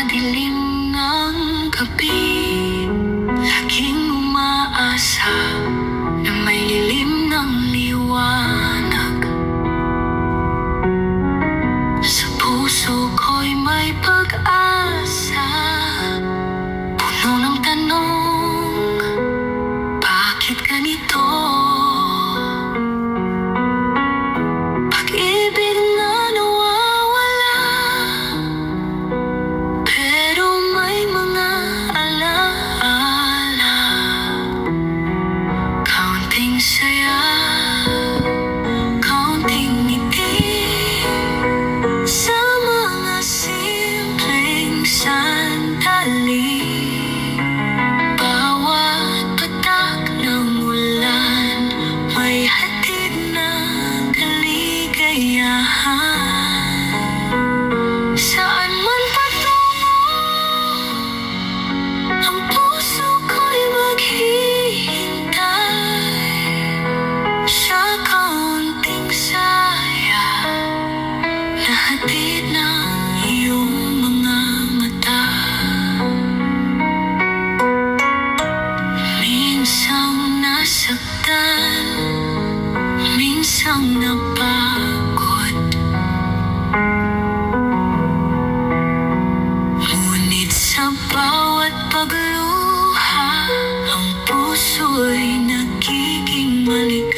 dilim ng gabi, laging umaasa na may lilim ng liwanag. Sa puso ko'y may pag-asa, puno ng tanong, bakit ganito? Pag-ibig na nawawala, pero may mga alaala. Kaunting saya, kaunting ngiti, sa mga simpleng sandali. Bawat patak ng ulan may hatid ng kaligayahan. Saan man patungo, ang puso ko'y maghihintay. Sa kaunting saya na hatid ng iyong mga mata. Minsang nasaktan, minsang napagod, ngunit sa bawat pagluha, ang puso'y nagiging maligaya.